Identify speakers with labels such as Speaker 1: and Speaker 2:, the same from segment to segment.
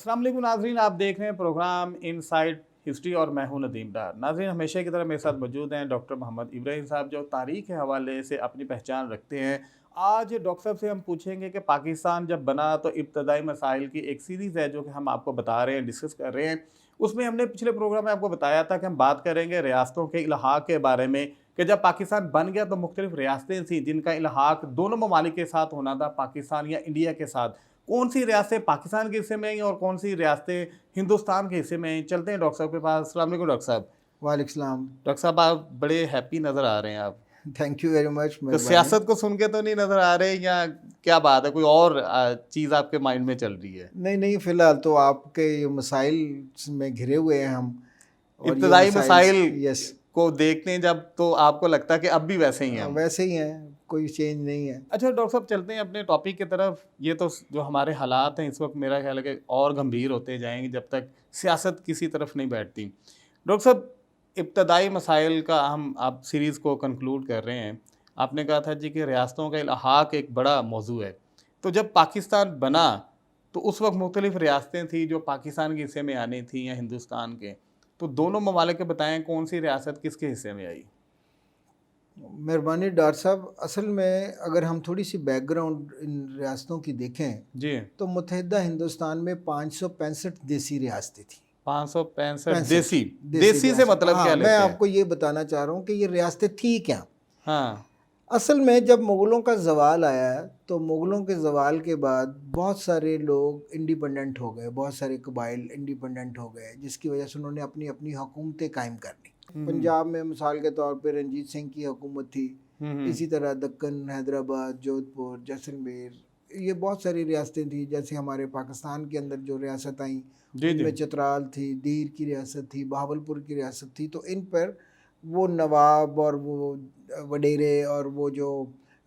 Speaker 1: السلام علیکم ناظرین، آپ دیکھ رہے ہیں پروگرام ان سائڈ ہسٹری اور میں ہوں ندیم ڈار۔ ناظرین، ہمیشہ کی طرح میرے ساتھ موجود ہیں ڈاکٹر محمد ابراہیم صاحب، جو تاریخ کے حوالے سے اپنی پہچان رکھتے ہیں۔ آج ڈاکٹر صاحب سے ہم پوچھیں گے کہ پاکستان جب بنا تو ابتدائی مسائل کی ایک سیریز ہے جو کہ ہم آپ کو بتا رہے ہیں، ڈسکس کر رہے ہیں۔ اس میں ہم نے پچھلے پروگرام میں آپ کو بتایا تھا کہ ہم بات کریں گے ریاستوں کے الحاق کے بارے میں، کہ جب پاکستان بن گیا تو مختلف ریاستیں تھیں جن کا الحاق دونوں ممالک کے ساتھ ہونا تھا، پاکستان یا انڈیا کے ساتھ۔ کون سی ریاستیں پاکستان کے حصے میں ہیں اور کون سی ریاستیں ہندوستان کے حصے میں ہیں؟ چلتے ہیں ڈاکٹر صاحب کے پاس۔ السلام علیکم ڈاکٹر صاحب۔
Speaker 2: وعلیکم السلام۔
Speaker 1: ڈاکٹر صاحب، آپ بڑے ہیپی نظر آ رہے ہیں۔ آپ
Speaker 2: تھینک یو ویری مچ۔
Speaker 1: تو سیاست کو سن کے تو نہیں نظر آ رہے، یا کیا بات ہے، کوئی اور چیز آپ کے مائنڈ میں چل رہی ہے؟
Speaker 2: نہیں، فی الحال تو آپ کے یہ مسائل میں گھرے ہوئے ہیں ہم،
Speaker 1: ابتدائی مسائل
Speaker 2: یس
Speaker 1: کو دیکھتے ہیں جب، تو آپ کو لگتا ہے کہ اب بھی ویسے ہی ہیں؟
Speaker 2: ویسے ہی ہیں، کوئی چینج نہیں ہے۔
Speaker 1: اچھا ڈاکٹر صاحب، چلتے ہیں اپنے ٹاپک کی طرف۔ یہ تو جو ہمارے حالات ہیں اس وقت، میرا خیال ہے کہ اور گمبھیر ہوتے جائیں گے جب تک سیاست کسی طرف نہیں بیٹھتی۔ ڈاکٹر صاحب، ابتدائی مسائل کا ہم آپ سیریز کو کنکلوڈ کر رہے ہیں۔ آپ نے کہا تھا جی کہ ریاستوں کا الحاق ایک بڑا موضوع ہے۔ تو جب پاکستان بنا تو اس وقت مختلف ریاستیں تھیں جو پاکستان کے حصے میں آنی تھیں یا ہندوستان کے، تو دونوں ممالک کے بتائیں کون سی ریاست کس کے حصے میں آئی؟
Speaker 2: مہربانی ڈاکٹر صاحب، اصل میں اگر ہم تھوڑی سی بیک گراؤنڈ ان ریاستوں کی دیکھیں
Speaker 1: جی،
Speaker 2: تو متحدہ ہندوستان میں 565 دیسی ریاستیں تھیں۔
Speaker 1: 565 دیسی سے مطلب کیا لیتے
Speaker 2: میں
Speaker 1: ہیں؟
Speaker 2: آپ کو یہ بتانا چاہ رہا ہوں کہ یہ ریاستیں تھیں کیا۔
Speaker 1: ہاں،
Speaker 2: اصل میں جب مغلوں کا زوال آیا تو مغلوں کے زوال کے بعد بہت سارے لوگ انڈیپینڈنٹ ہو گئے، بہت سارے قبائل انڈیپینڈنٹ ہو گئے، جس کی وجہ سے انہوں نے اپنی اپنی حکومتیں قائم کر لی۔ پنجاب میں مثال کے طور پہ رنجیت سنگھ کی حکومت تھی، اسی طرح دکن، حیدرآباد، جودھ پور، جیسلمیر، یہ بہت ساری ریاستیں تھیں۔ جیسے ہمارے پاکستان کے اندر جو ریاست آئیں ان میں چترال تھی، دیر کی ریاست تھی، بہاولپور کی ریاست تھی۔ تو ان پر وہ نواب اور وہ وڈیرے اور وہ جو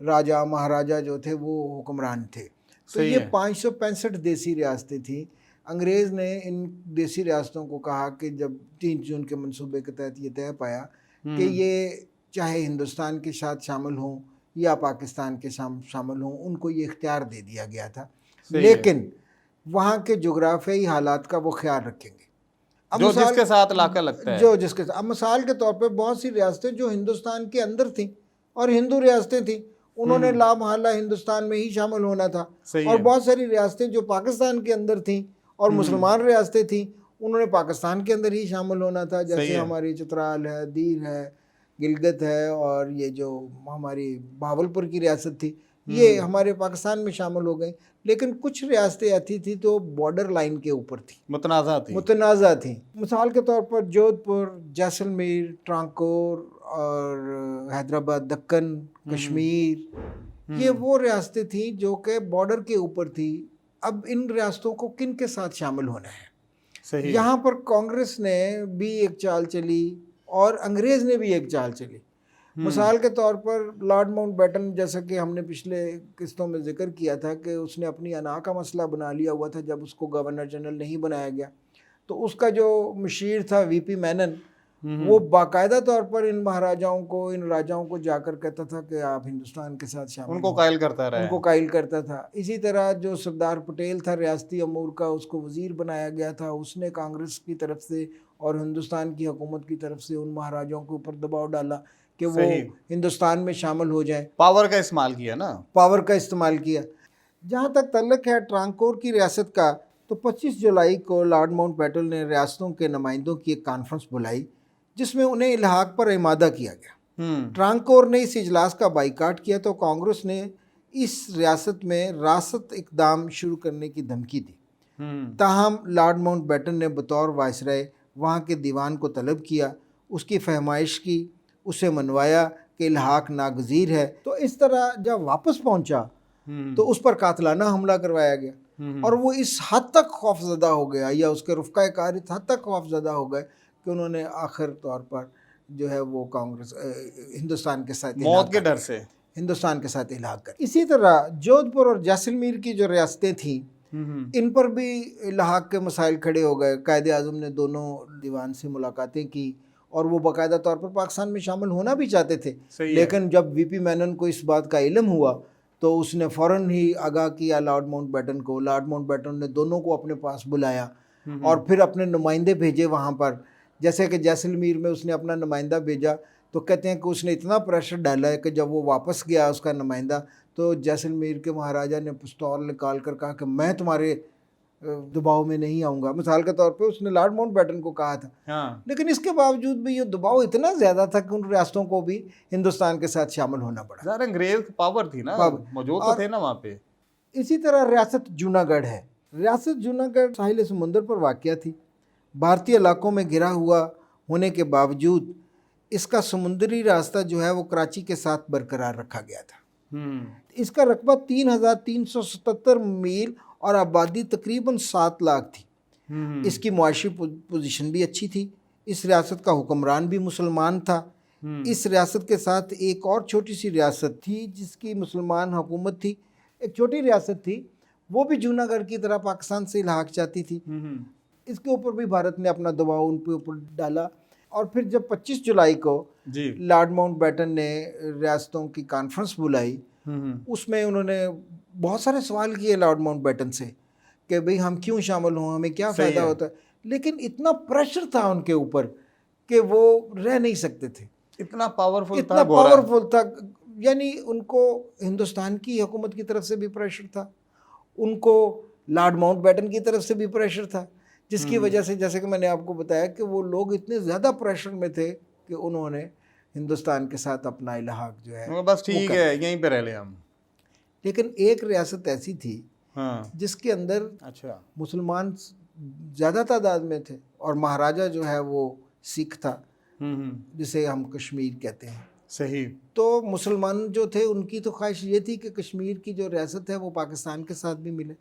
Speaker 2: راجہ مہاراجہ جو تھے وہ حکمران تھے۔ تو یہ 565 دیسی ریاستیں تھیں۔ انگریز نے ان دیسی ریاستوں کو کہا کہ جب 3 جون کے منصوبے کے تحت یہ طے پایا کہ یہ چاہے ہندوستان کے ساتھ شامل ہوں یا پاکستان کے شامل ہوں، ان کو یہ اختیار دے دیا گیا تھا، لیکن وہاں کے جغرافیائی حالات کا وہ خیال رکھیں گے،
Speaker 1: جو جس کے ساتھ علاقہ لگتا ہے،
Speaker 2: جو جس کے ساتھ۔ اب مثال کے طور پہ بہت سی ریاستیں جو ہندوستان کے اندر تھیں اور ہندو ریاستیں تھیں، انہوں نے لا محالہ ہندوستان میں ہی شامل ہونا تھا، اور بہت ساری ریاستیں جو پاکستان کے اندر تھیں اور مسلمان ریاستیں تھیں، انہوں نے پاکستان کے اندر ہی شامل ہونا تھا۔ جیسے ہماری چترال ہے، دیر ہے، گلگت ہے، اور یہ جو ہماری بہاولپور کی ریاست تھی، یہ ہمارے پاکستان میں شامل ہو گئیں۔ لیکن کچھ ریاستیں ایسی تھیں تو بارڈر لائن کے اوپر تھیں، متنازع تھیں۔ مثال کے طور پر جودھ پور، جیسلمیر، ٹرانکور اور حیدرآباد، دکن، کشمیر، یہ وہ ریاستیں تھیں جو کہ بارڈر کے اوپر تھی۔ اب ان ریاستوں کو کن کے ساتھ شامل ہونا ہے؟ یہاں پر کانگریس نے بھی ایک چال چلی اور انگریز نے بھی ایک چال چلی۔ مثال کے طور پر لارڈ ماؤنٹ بیٹن، جیسا کہ ہم نے پچھلے قسطوں میں ذکر کیا تھا کہ اس نے اپنی انا کا مسئلہ بنا لیا ہوا تھا جب اس کو گورنر جنرل نہیں بنایا گیا، تو اس کا جو مشیر تھا وی پی مینن، وہ باقاعدہ طور پر ان مہاراجاؤں کو، ان راجاؤں کو جا کر کہتا تھا کہ آپ ہندوستان کے ساتھ شامل،
Speaker 1: ان کو قائل کرتا رہا،
Speaker 2: ان کو قائل کرتا تھا۔ اسی طرح جو سردار پٹیل تھا ریاستی امور کا، اس کو وزیر بنایا گیا تھا، اس نے کانگریس کی طرف سے اور ہندوستان کی حکومت کی طرف سے ان مہاراجاؤں کے اوپر دباؤ ڈالا کہ وہ ہندوستان میں شامل ہو جائیں،
Speaker 1: پاور کا استعمال کیا نا،
Speaker 2: پاور کا استعمال کیا۔ جہاں تک تعلق ہے ٹرانکور کی ریاست کا، تو 25 جولائی کو لارڈ ماؤنٹ بیٹن نے ریاستوں کے نمائندوں کی ایک کانفرنس بلائی جس میں انہیں الحاق پر آمادہ کیا گیا۔ ٹرانکور نے اس اجلاس کا بائیکاٹ کیا تو کانگریس نے اس ریاست میں راست اقدام شروع کرنے کی دھمکی دی۔ تاہم لارڈ ماؤنٹ بیٹن نے بطور وائسرائے وہاں کے دیوان کو طلب کیا، اس کی فہمائش کی، اسے منوایا کہ الحاق ناگزیر ہے۔ تو اس طرح جب واپس پہنچا تو اس پر قاتلانہ حملہ کروایا گیا، اور وہ اس حد تک خوف زدہ ہو گیا، یا اس کے رفقا کار اس حد تک خوف زدہ ہو گئے کہ انہوں نے آخر طور پر جو ہے وہ کانگریس ہندوستان کے ساتھ
Speaker 1: موت کے ڈر سے
Speaker 2: ہندوستان کے ساتھ الحاق کر۔ اسی طرح جودھ پور اور جیسلمیر کی جو ریاستیں تھیں، ان پر بھی الحاق کے مسائل کھڑے ہو گئے۔ قائد اعظم نے دونوں دیوان سے ملاقاتیں کی اور وہ باقاعدہ طور پر پاکستان میں شامل ہونا بھی چاہتے تھے، لیکن جب وی پی مینن کو اس بات کا علم ہوا تو اس نے فوراً ہی آگاہ کیا لارڈ ماؤنٹ بیٹن کو. لارڈ ماؤنٹ بیٹن نے دونوں کو اپنے پاس بلایا اور پھر اپنے نمائندے بھیجے وہاں پر. جیسے کہ جیسلمیر میں اس نے اپنا نمائندہ بھیجا تو کہتے ہیں کہ اس نے اتنا پریشر ڈالا ہے کہ جب وہ واپس گیا اس کا نمائندہ, تو جیسلمیر کے مہاراجا نے پستول نکال کر کہا کہ میں تمہارے دباؤ میں نہیں آؤں گا. مثال کے طور پہ اس نے لارڈ ماؤنٹ بیٹن کو کہا تھا, لیکن اس کے باوجود بھی یہ دباؤ اتنا زیادہ تھا کہ ان ریاستوں کو بھی ہندوستان کے ساتھ شامل ہونا پڑا.
Speaker 1: ظاہر انگریز پاور تھی نا, موجود تو تھے نا وہاں پہ.
Speaker 2: اسی طرح ریاست جوناگڑھ ہے. ریاست جوناگڑھ ساحل سمندر پر واقع تھی. بھارتی علاقوں میں گھرا ہوا ہونے کے باوجود اس کا سمندری راستہ جو ہے وہ کراچی کے ساتھ برقرار رکھا گیا تھا. اس کا رقبہ 3377 میل اور آبادی تقریباً 7 لاکھ تھی. اس کی معاشی پوزیشن بھی اچھی تھی. اس ریاست کا حکمران بھی مسلمان تھا. اس ریاست کے ساتھ ایک اور چھوٹی سی ریاست تھی جس کی مسلمان حکومت تھی. ایک چھوٹی ریاست تھی, وہ بھی جوناگڑھ کی طرح پاکستان سے الحاق چاہتی تھی. اس کے اوپر بھی بھارت نے اپنا دباؤ ان کے اوپر ڈالا. اور پھر جب 25 جولائی کو لارڈ ماؤنٹ بیٹن نے ریاستوں کی کانفرنس بلائی, اس میں انہوں نے بہت سارے سوال کیے لارڈ ماؤنٹ بیٹن سے کہ بھئی ہم کیوں شامل ہوں, ہمیں کیا فائدہ ہوتا ہے. لیکن اتنا پریشر تھا ان کے اوپر کہ وہ رہ نہیں سکتے تھے.
Speaker 1: اتنا پاورفل
Speaker 2: تھا, یعنی ان کو ہندوستان کی حکومت کی طرف سے بھی پریشر تھا, ان کو لارڈ ماؤنٹ بیٹن کی طرف سے بھی پریشر تھا, جس کی وجہ سے جیسے کہ میں نے آپ کو بتایا کہ وہ لوگ اتنے زیادہ پریشر میں تھے کہ انہوں نے ہندوستان کے ساتھ اپنا الحاق جو ہے
Speaker 1: بس ٹھیک ہے یہیں پہ رہ لیں ہم.
Speaker 2: لیکن ایک ریاست ایسی تھی جس کے اندر مسلمان زیادہ تعداد میں تھے اور مہاراجا جو ہے وہ سکھ تھا, جسے ہم کشمیر کہتے ہیں.
Speaker 1: صحیح.
Speaker 2: تو مسلمان جو تھے ان کی تو خواہش یہ تھی کہ کشمیر کی جو ریاست ہے وہ پاکستان کے ساتھ بھی ملے.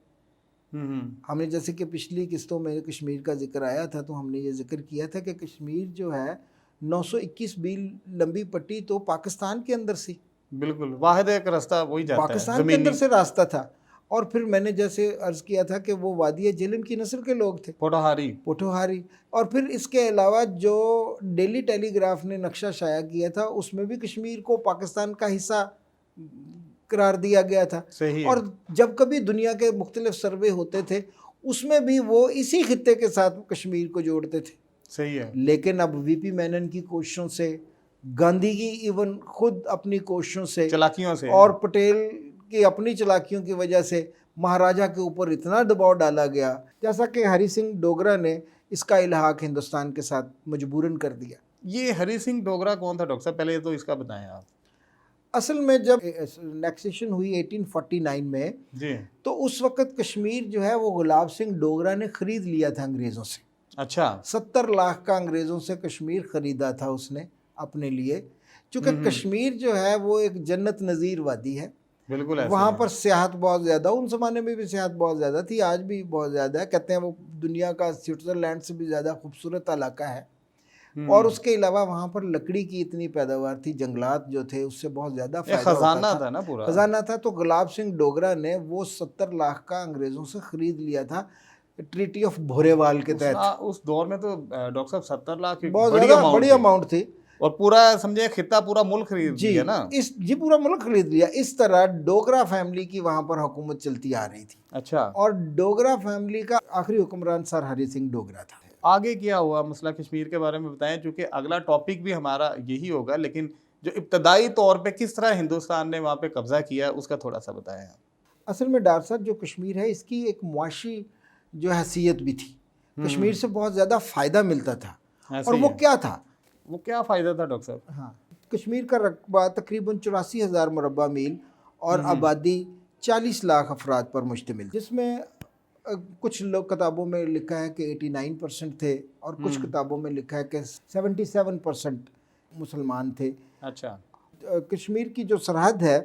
Speaker 2: ہم نے جیسے کہ پچھلی قسطوں میں کشمیر کا ذکر آیا تھا تو ہم نے یہ ذکر کیا تھا کہ کشمیر جو ہے 921 میل لمبی پٹی تو پاکستان کے اندر سی.
Speaker 1: بالکل واحد ایک راستہ وہی جاتا ہے,
Speaker 2: پاکستان کے اندر سے راستہ تھا. اور پھر میں نے جیسے عرض کیا تھا کہ وہ وادی جہلم کی نسل کے لوگ تھے, پوٹھوہاری. اور پھر اس کے علاوہ جو ڈیلی ٹیلی گراف نے نقشہ شائع کیا تھا اس میں بھی کشمیر کو پاکستان کا حصہ قرار دیا گیا تھا. اور جب کبھی دنیا کے مختلف سروے ہوتے تھے اس میں بھی وہ اسی خطے کے ساتھ کشمیر کو جوڑتے تھے.
Speaker 1: صحیح ہے.
Speaker 2: لیکن اب وی پی مینن کی کوششوں سے, گاندھی کی ایون خود اپنی کوششوں سے,
Speaker 1: چلاکیوں سے,
Speaker 2: اور پٹیل کی اپنی چلاکیوں کی وجہ سے مہاراجا کے اوپر اتنا دباؤ ڈالا گیا, جیسا کہ ہری سنگھ ڈوگرا نے اس کا الحاق ہندوستان کے ساتھ مجبوراً کر دیا.
Speaker 1: یہ ہری سنگھ ڈوگرا کون تھا ڈاکٹر صاحب, پہلے تو اس کا بتائیں آپ.
Speaker 2: اصل میں جب نیکسیشن ہوئی 1849 میں تو اس وقت کشمیر جو ہے وہ گلاب سنگھ ڈوگرا نے خرید لیا تھا انگریزوں سے. 70 لاکھ کا انگریزوں سے کشمیر خریدا تھا اس نے اپنے لیے, چونکہ کشمیر جو ہے وہ ایک جنت نظیر وادی ہے.
Speaker 1: بالکل
Speaker 2: وہاں پر سیاحت بہت زیادہ, ان زمانے میں بھی سیاحت بہت زیادہ تھی, آج بھی بہت زیادہ ہے. کہتے ہیں وہ دنیا کا سوئٹزرلینڈ سے بھی زیادہ خوبصورت علاقہ ہے. اور اس کے علاوہ وہاں پر لکڑی کی اتنی پیداوار تھی, جنگلات جو تھے اس سے بہت زیادہ فائدہ
Speaker 1: خزانہ تھا نا, پورا
Speaker 2: خزانہ تھا. تو گلاب سنگھ ڈوگرا نے وہ 70 لاکھ کا انگریزوں سے خرید لیا تھا ٹریٹی آف بھوریوال کے تحت.
Speaker 1: اس دور میں تو ڈاکٹر صاحب 70 لاکھ
Speaker 2: بہت زیادہ بڑی اماؤنٹ تھی,
Speaker 1: اور پورا سمجھے خطہ پورا ملک خرید لیا نا.
Speaker 2: پورا ملک خرید لیا. اس طرح ڈوگرا فیملی کی وہاں پر حکومت چلتی آ رہی تھی. اور ڈوگرا فیملی کا آخری حکمران سر ہری سنگھ ڈوگرا تھا.
Speaker 1: آگے کیا ہوا مسئلہ کشمیر کے بارے میں بتائیں, چونکہ اگلا ٹاپک بھی ہمارا یہی ہوگا, لیکن جو ابتدائی طور پہ کس طرح ہندوستان نے وہاں پہ قبضہ کیا اس کا تھوڑا سا بتائیں آپ.
Speaker 2: اصل میں ڈاکٹر صاحب جو کشمیر ہے اس کی ایک معاشی جو حیثیت بھی تھی. کشمیر سے بہت زیادہ فائدہ ملتا تھا. اور وہ کیا تھا,
Speaker 1: وہ کیا فائدہ تھا ڈاکٹر صاحب؟
Speaker 2: ہاں, کشمیر کا رقبہ تقریباً 84,000 مربع میل اور آبادی 40 لاکھ افراد پر مشتمل, جس میں کچھ لوگ کتابوں میں لکھا ہے کہ 89% تھے اور کچھ کتابوں میں لکھا ہے کہ 77% مسلمان تھے. کشمیر کی جو سرحد ہے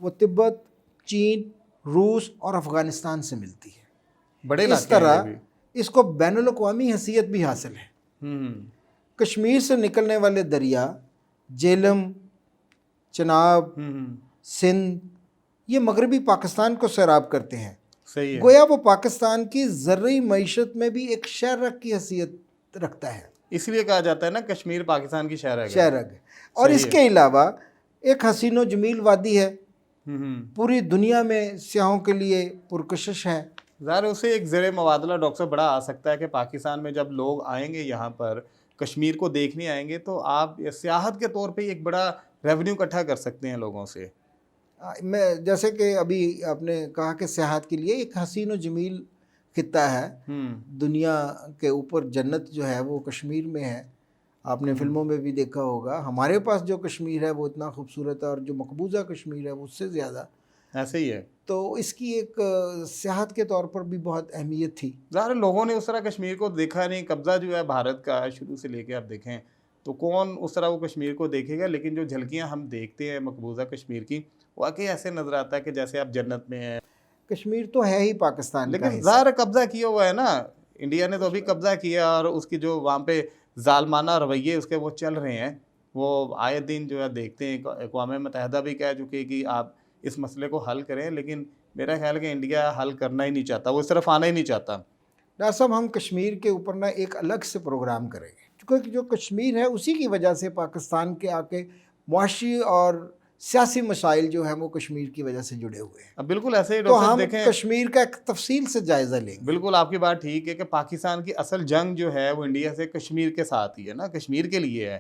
Speaker 2: وہ تبت, چین, روس اور افغانستان سے ملتی ہے.
Speaker 1: بڑے
Speaker 2: اس طرح اس کو بین الاقوامی حیثیت بھی حاصل ہے. کشمیر سے نکلنے والے دریا جہلم, چناب, سندھ یہ مغربی پاکستان کو سیراب کرتے ہیں. گویا وہ پاکستان کی زرعی معیشت میں بھی ایک شہرک کی حیثیت رکھتا ہے.
Speaker 1: اس لیے کہا جاتا ہے نا کشمیر پاکستان کی شہرک ہے.
Speaker 2: اور اس کے علاوہ ایک حسین و جمیل وادی ہے پوری دنیا میں سیاحوں کے لیے پرکشش ہے.
Speaker 1: ظاہر اسے ایک زیر مبادلہ ڈاکٹر صاحب بڑا آ سکتا ہے کہ پاکستان میں جب لوگ آئیں گے یہاں پر کشمیر کو دیکھنے آئیں گے تو آپ سیاحت کے طور پہ ایک بڑا ریونیو اکٹھا کر سکتے ہیں لوگوں سے.
Speaker 2: میں جیسے کہ ابھی آپ نے کہا کہ سیاحت کے لیے ایک حسین و جمیل خطہ ہے, دنیا کے اوپر جنت جو ہے وہ کشمیر میں ہے. آپ نے فلموں میں بھی دیکھا ہوگا. ہمارے پاس جو کشمیر ہے وہ اتنا خوبصورت ہے, اور جو مقبوضہ کشمیر ہے وہ اس سے زیادہ
Speaker 1: ایسے ہی ہے.
Speaker 2: تو اس کی ایک سیاحت کے طور پر بھی بہت اہمیت تھی.
Speaker 1: ظاہر لوگوں نے اس طرح کشمیر کو دیکھا نہیں. قبضہ جو ہے بھارت کا شروع سے لے کے آپ دیکھیں تو کون اس طرح وہ کشمیر کو دیکھے گا, لیکن جو جھلکیاں ہم دیکھتے ہیں مقبوضہ کشمیر کی واقعی ایسے نظر آتا ہے کہ جیسے آپ جنت میں ہیں.
Speaker 2: کشمیر تو ہے ہی پاکستان کا
Speaker 1: لیکن ظاہر قبضہ کیا ہوا ہے نا, انڈیا نے تو ابھی قبضہ کیا, اور اس کی جو وہاں پہ ظالمانہ رویے اس کے وہ چل رہے ہیں, وہ آئے دن جو ہے دیکھتے ہیں. اقوام متحدہ بھی کہہ چکے کہ آپ اس مسئلے کو حل کریں, لیکن میرا خیال ہے کہ انڈیا حل کرنا ہی نہیں چاہتا, وہ اس طرف آنا ہی نہیں چاہتا.
Speaker 2: ڈاکٹر صاحب ہم کشمیر کے اوپر نا ایک الگ سے پروگرام کریں گے, کیونکہ جو کشمیر ہے اسی کی وجہ سے پاکستان کے آ کے معاشی اور سیاسی مسائل جو ہیں وہ کشمیر کی وجہ سے جڑے ہوئے ہیں.
Speaker 1: اب بالکل ایسے ہی
Speaker 2: تو ہم
Speaker 1: دیکھیں
Speaker 2: کشمیر کا ایک تفصیل سے جائزہ لیں گے.
Speaker 1: بالکل آپ کی بات ٹھیک ہے کہ پاکستان کی اصل جنگ جو ہے وہ انڈیا سے کشمیر کے ساتھ ہی ہے نا, کشمیر کے لیے ہے.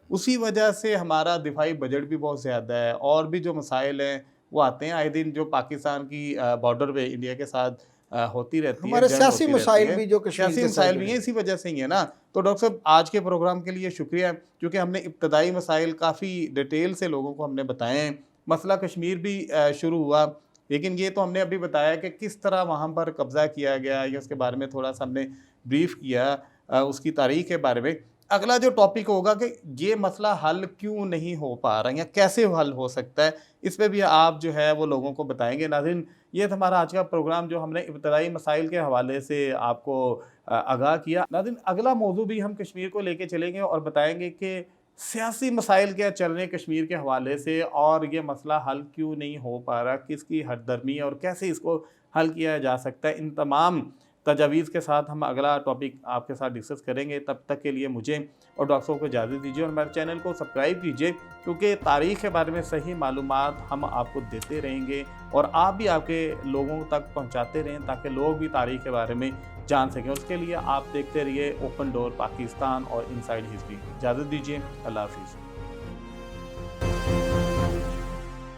Speaker 1: اسی وجہ سے ہمارا دفاعی بجٹ بھی بہت زیادہ ہے, اور بھی جو مسائل ہیں وہ آتے ہیں آئے دن جو پاکستان کی بارڈر پہ انڈیا کے ساتھ ہوتی رہتی ہے.
Speaker 2: ہمارے سیاسی مسائل بھی جو کشمیر
Speaker 1: سیاسی مسائل بھی ہیں اسی وجہ سے ہی ہے نا. تو ڈاکٹر صاحب آج کے پروگرام کے لیے شکریہ, کیونکہ ہم نے ابتدائی مسائل کافی ڈیٹیل سے لوگوں کو ہم نے بتائے ہیں. مسئلہ کشمیر بھی شروع ہوا, لیکن یہ تو ہم نے ابھی بتایا کہ کس طرح وہاں پر قبضہ کیا گیا, یا اس کے بارے میں تھوڑا سا ہم نے بریف کیا, اس کی تاریخ کے بارے میں. اگلا جو ٹاپک ہوگا کہ یہ مسئلہ حل کیوں نہیں ہو پا رہا یا کیسے حل ہو سکتا ہے, اس پہ بھی آپ جو ہے وہ لوگوں کو بتائیں گے. ناظرین یہ تھا ہمارا آج کا پروگرام جو ہم نے ابتدائی مسائل کے حوالے سے آپ کو آگاہ کیا. ناظرین اگلا موضوع بھی ہم کشمیر کو لے کے چلیں گے اور بتائیں گے کہ سیاسی مسائل کیا چل رہے ہیں کشمیر کے حوالے سے, اور یہ مسئلہ حل کیوں نہیں ہو پا رہا, کس کی ہٹ درمی ہے اور کیسے اس کو حل کیا جا سکتا ہے. ان تمام تجاویز کے ساتھ ہم اگلا ٹاپک آپ کے ساتھ ڈسکس کریں گے. تب تک کے لیے مجھے اور ڈاکٹر صاحب کو اجازت دیجیے, اور ہمارے چینل کو سبسکرائب کیجیے, کیونکہ تاریخ کے بارے میں صحیح معلومات ہم آپ کو دیتے رہیں گے, اور آپ بھی آپ کے لوگوں تک پہنچاتے رہیں تاکہ لوگ بھی تاریخ کے بارے میں جان سکیں. اس کے لیے آپ دیکھتے رہیے اوپن ڈور پاکستان اور انسائیڈ ہسٹری. اجازت دیجیے, اللہ حافظ.